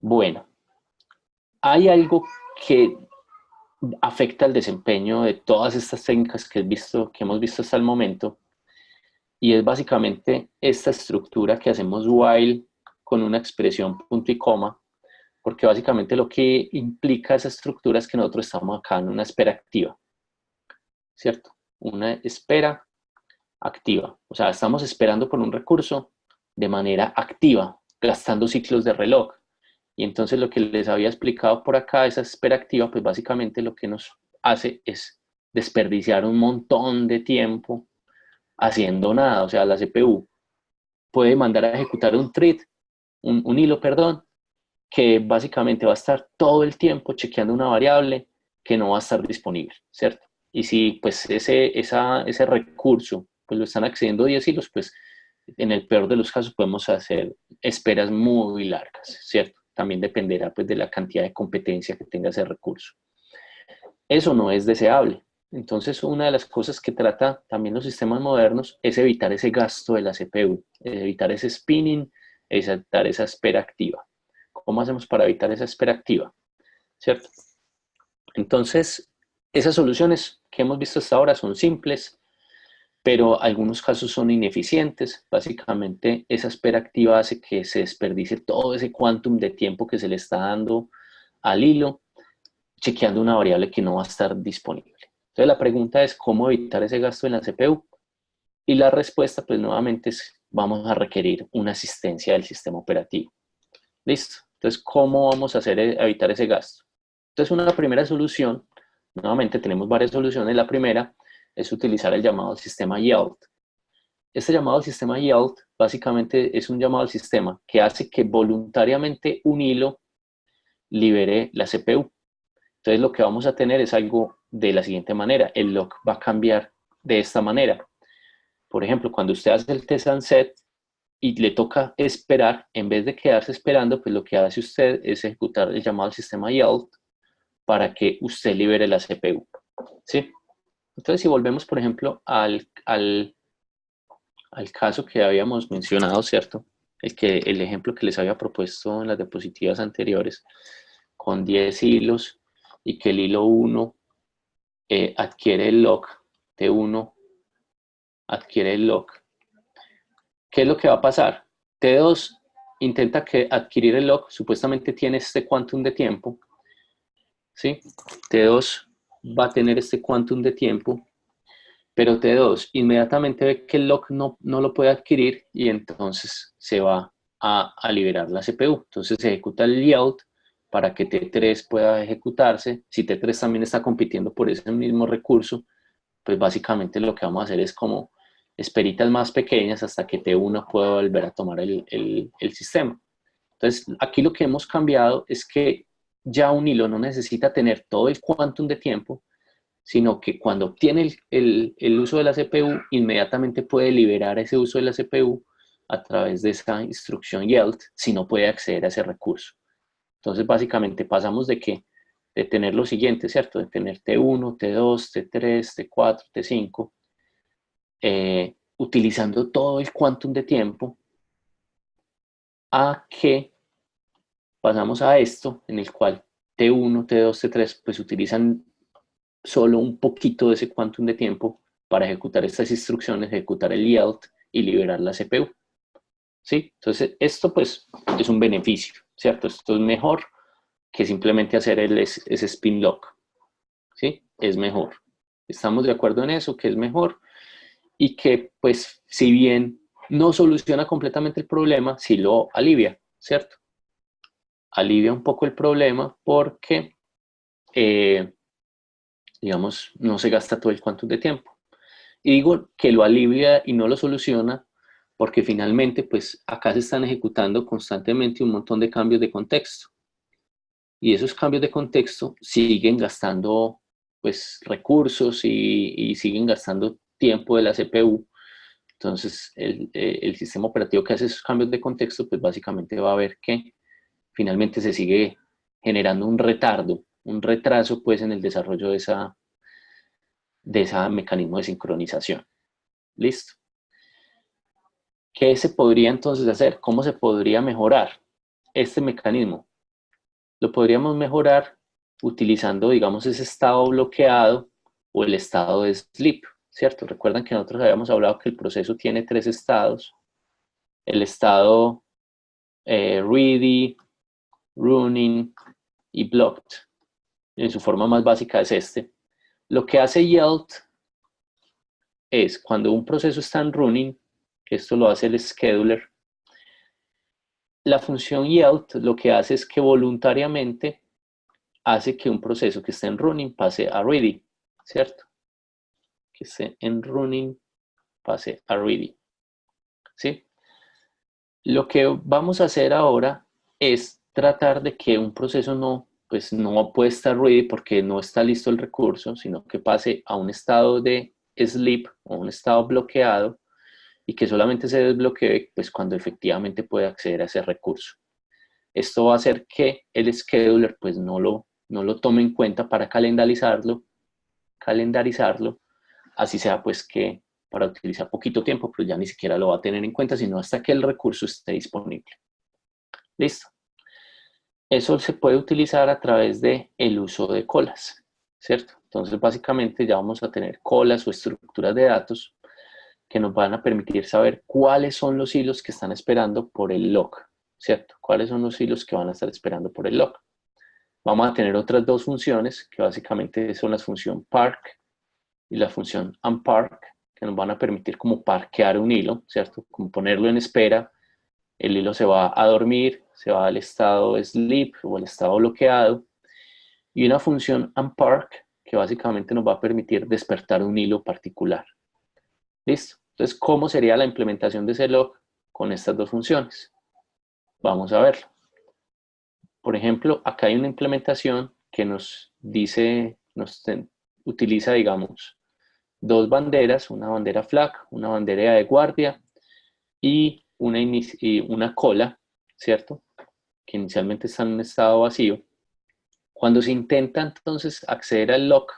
Bueno, hay algo que afecta el desempeño de todas estas técnicas que hemos visto hasta el momento, y es básicamente esta estructura que hacemos while con una expresión punto y coma, porque básicamente lo que implica esa estructura es que nosotros estamos acá en una espera activa, ¿cierto? Una espera activa, o sea, estamos esperando por un recurso de manera activa, gastando ciclos de reloj. Y entonces lo que les había explicado por acá, esa espera activa, pues básicamente lo que nos hace es desperdiciar un montón de tiempo haciendo nada. O sea, la CPU puede mandar a ejecutar un thread, un hilo, perdón, que básicamente va a estar todo el tiempo chequeando una variable que no va a estar disponible, ¿cierto? Y si pues ese recurso pues lo están accediendo 10 hilos, pues en el peor de los casos podemos hacer esperas muy largas, ¿cierto? También dependerá pues de la cantidad de competencia que tenga ese recurso. Eso no es deseable. Entonces, una de las cosas que trata también los sistemas modernos es evitar ese gasto de la CPU, evitar ese spinning, evitar esa espera activa. ¿Cómo hacemos para evitar esa espera activa? ¿Cierto? Entonces, esas soluciones que hemos visto hasta ahora son simples, pero algunos casos son ineficientes. Básicamente, esa espera activa hace que se desperdicie todo ese quantum de tiempo que se le está dando al hilo, chequeando una variable que no va a estar disponible. Entonces, la pregunta es, ¿cómo evitar ese gasto en la CPU? Y la respuesta, pues nuevamente, es, vamos a requerir una asistencia del sistema operativo. ¿Listo? Entonces, ¿cómo vamos a evitar ese gasto? Entonces, una primera solución, nuevamente tenemos varias soluciones. La primera es utilizar el llamado sistema yield. Este llamado al sistema yield básicamente es un llamado al sistema que hace que voluntariamente un hilo libere la CPU. Entonces lo que vamos a tener es algo de la siguiente manera. El lock va a cambiar de esta manera. Por ejemplo, cuando usted hace el test and set y le toca esperar, en vez de quedarse esperando, pues lo que hace usted es ejecutar el llamado al sistema yield para que usted libere la CPU. ¿Sí? Entonces, si volvemos, por ejemplo, al caso que habíamos mencionado, ¿cierto? El ejemplo que les había propuesto en las diapositivas anteriores, con 10 hilos y que el hilo 1 adquiere el lock, T1 adquiere el lock. ¿Qué es lo que va a pasar? T2 intenta adquirir el lock, supuestamente tiene este quantum de tiempo, ¿sí? T2 va a tener este quantum de tiempo, pero T2 inmediatamente ve que el lock no lo puede adquirir y entonces se va a liberar la CPU. Entonces se ejecuta el yield para que T3 pueda ejecutarse. Si T3 también está compitiendo por ese mismo recurso, pues básicamente lo que vamos a hacer es como esperitas más pequeñas hasta que T1 pueda volver a tomar el sistema. Entonces aquí lo que hemos cambiado es que ya un hilo no necesita tener todo el quantum de tiempo, sino que cuando obtiene el uso de la CPU, inmediatamente puede liberar ese uso de la CPU a través de esa instrucción yield, si no puede acceder a ese recurso. Entonces, básicamente pasamos de tener lo siguiente, ¿cierto? De tener T1, T2, T3, T4, T5, utilizando todo el quantum de tiempo, a que pasamos a esto, en el cual T1, T2, T3, pues utilizan solo un poquito de ese quantum de tiempo para ejecutar estas instrucciones, ejecutar el yield y liberar la CPU. ¿Sí? Entonces, esto pues es un beneficio, ¿cierto? Esto es mejor que simplemente hacer ese spin lock. ¿Sí? Es mejor. Estamos de acuerdo en eso, que es mejor y que pues si bien no soluciona completamente el problema, sí lo alivia, ¿cierto? Alivia un poco el problema porque digamos, no se gasta todo el quantum de tiempo. Y digo que lo alivia y no lo soluciona porque finalmente, pues acá se están ejecutando constantemente un montón de cambios de contexto. Y esos cambios de contexto siguen gastando, pues, recursos y siguen gastando tiempo de la CPU. Entonces, el sistema operativo que hace esos cambios de contexto, pues básicamente va a ver que finalmente se sigue generando un retardo, un retraso, pues, en el desarrollo de ese mecanismo de sincronización. ¿Listo? ¿Qué se podría entonces hacer? ¿Cómo se podría mejorar este mecanismo? Lo podríamos mejorar utilizando, digamos, ese estado bloqueado o el estado de sleep, ¿cierto? Recuerdan que nosotros habíamos hablado que el proceso tiene 3 estados. El estado ready, running y blocked. En su forma más básica es este. Lo que hace Yield es cuando un proceso está en running, que esto lo hace el scheduler, la función Yield lo que hace es que voluntariamente hace que un proceso que esté en running pase a ready, ¿cierto? Que esté en running pase a ready, ¿sí? Lo que vamos a hacer ahora es tratar de que un proceso pues no puede estar ready porque no está listo el recurso, sino que pase a un estado de sleep o un estado bloqueado y que solamente se desbloquee pues cuando efectivamente puede acceder a ese recurso. Esto va a hacer que el scheduler pues no lo tome en cuenta para calendarizarlo, así sea pues que para utilizar poquito tiempo, pues ya ni siquiera lo va a tener en cuenta, sino hasta que el recurso esté disponible. Listo. Eso se puede utilizar a través de el uso de colas, ¿cierto? Entonces, básicamente ya vamos a tener colas o estructuras de datos que nos van a permitir saber cuáles son los hilos que están esperando por el lock, ¿cierto? ¿Cuáles son los hilos que van a estar esperando por el lock? Vamos a tener otras dos funciones que básicamente son la función park y la función unpark, que nos van a permitir como parquear un hilo, ¿cierto? Como ponerlo en espera, el hilo se va a dormir, se va al estado sleep o al estado bloqueado, y una función unpark que básicamente nos va a permitir despertar un hilo particular. ¿Listo? Entonces, ¿cómo sería la implementación de ese lock con estas dos funciones? Vamos a verlo. Por ejemplo, acá hay una implementación que nos dice, utiliza, digamos, dos banderas, una bandera flag, una bandera de guardia y una cola, ¿cierto? Que inicialmente está en un estado vacío. Cuando se intenta entonces acceder al lock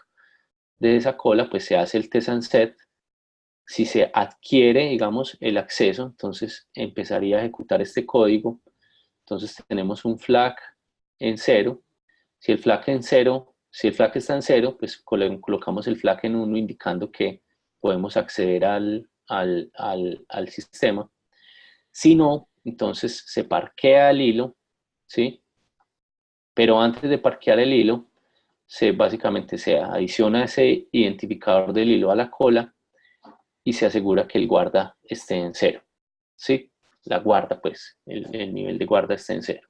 de esa cola, pues se hace el test and set. Si se adquiere, digamos, el acceso, entonces empezaría a ejecutar este código. Entonces tenemos un flag en 0. Si el flag está en 0, pues colocamos el flag en 1 indicando que podemos acceder al sistema. Si no, entonces se parquea el hilo, ¿sí? Pero antes de parquear el hilo, básicamente se adiciona ese identificador del hilo a la cola y se asegura que el guarda esté en 0, ¿sí? La guarda, pues, el nivel de guarda está en 0.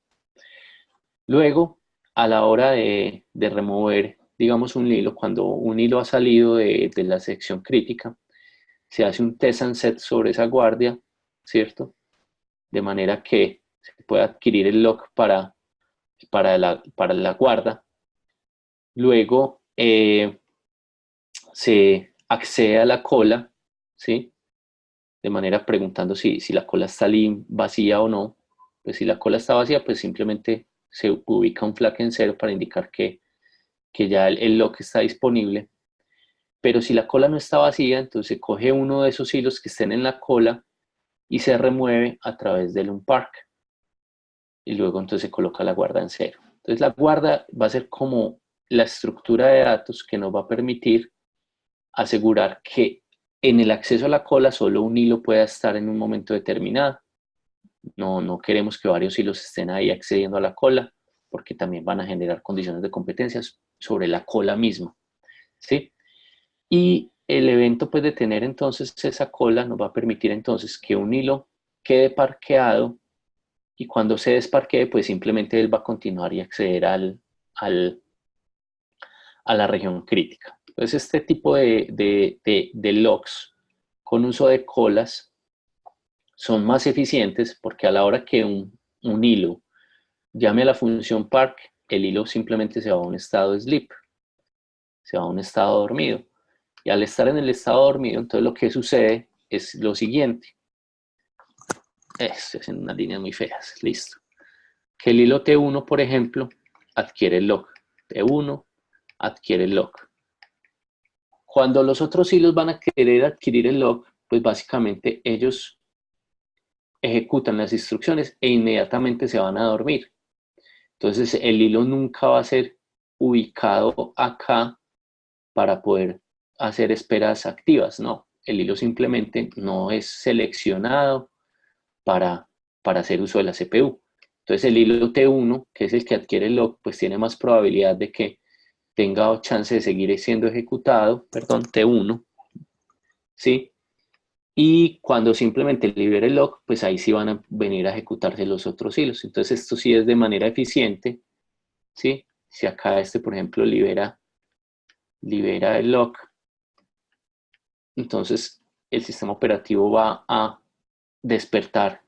Luego, a la hora de remover, digamos, un hilo, cuando un hilo ha salido de la sección crítica, se hace un test and set sobre esa guardia, ¿cierto? De manera que se pueda adquirir el lock para la guarda. Luego se accede a la cola, ¿sí? De manera preguntando si la cola está vacía o no. Pues si la cola está vacía, pues simplemente se ubica un flag en 0 para indicar que ya el lock está disponible. Pero si la cola no está vacía, entonces se coge uno de esos hilos que estén en la cola y se remueve a través del unpark. Y luego entonces se coloca la guarda en 0. Entonces la guarda va a ser como la estructura de datos que nos va a permitir asegurar que en el acceso a la cola solo un hilo pueda estar en un momento determinado. No queremos que varios hilos estén ahí accediendo a la cola, porque también van a generar condiciones de competencias sobre la cola misma, ¿sí? Y el evento pues, de tener entonces esa cola nos va a permitir entonces que un hilo quede parqueado y cuando se desparquee, pues simplemente él va a continuar y acceder a la región crítica. Entonces, este tipo de logs con uso de colas son más eficientes porque a la hora que un hilo llame a la función park, el hilo simplemente se va a un estado de sleep, se va a un estado dormido. Y al estar en el estado dormido, entonces lo que sucede es lo siguiente. Estoy haciendo unas líneas muy feas, listo. Que el hilo T1, por ejemplo, adquiere el lock. T1 adquiere el lock. Cuando los otros hilos van a querer adquirir el lock, pues básicamente ellos ejecutan las instrucciones e inmediatamente se van a dormir. Entonces el hilo nunca va a ser ubicado acá para poder hacer esperas activas, no. El hilo simplemente no es seleccionado para, para hacer uso de la CPU. Entonces el hilo T1, que es el que adquiere el lock, pues tiene más probabilidad de que tenga chance de seguir siendo ejecutado, perdón, T1, ¿sí? Y cuando simplemente libere el lock, pues ahí sí van a venir a ejecutarse los otros hilos. Entonces esto sí es de manera eficiente, ¿sí? Si acá este, por ejemplo, libera el lock, entonces el sistema operativo va a despertar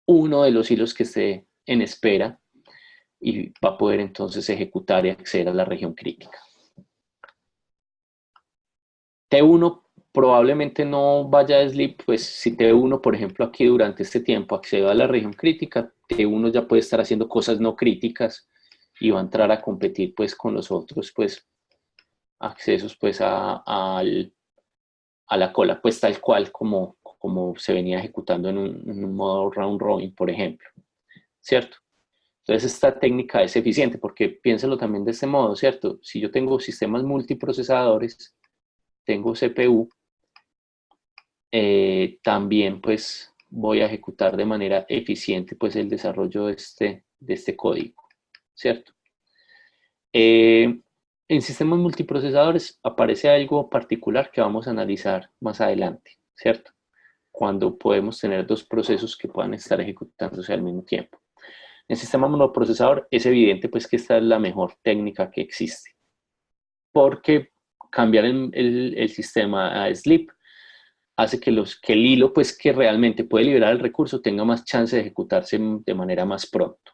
uno de los hilos que esté en espera y va a poder entonces ejecutar y acceder a la región crítica. T1 probablemente no vaya a sleep, pues si T1, por ejemplo, aquí durante este tiempo accede a la región crítica, T1 ya puede estar haciendo cosas no críticas y va a entrar a competir pues con los otros pues accesos pues a la cola, pues tal cual como se venía ejecutando en un modo round robin, por ejemplo, ¿cierto? Entonces esta técnica es eficiente porque piénselo también de este modo, ¿cierto? Si yo tengo sistemas multiprocesadores, tengo CPU, también pues voy a ejecutar de manera eficiente pues el desarrollo de este código, ¿cierto? En sistemas multiprocesadores aparece algo particular que vamos a analizar más adelante, ¿cierto? Cuando podemos tener dos procesos que puedan estar ejecutándose al mismo tiempo. En sistema monoprocesador es evidente pues que esta es la mejor técnica que existe, porque cambiar el sistema a sleep hace que el hilo pues que realmente puede liberar el recurso tenga más chance de ejecutarse de manera más pronto,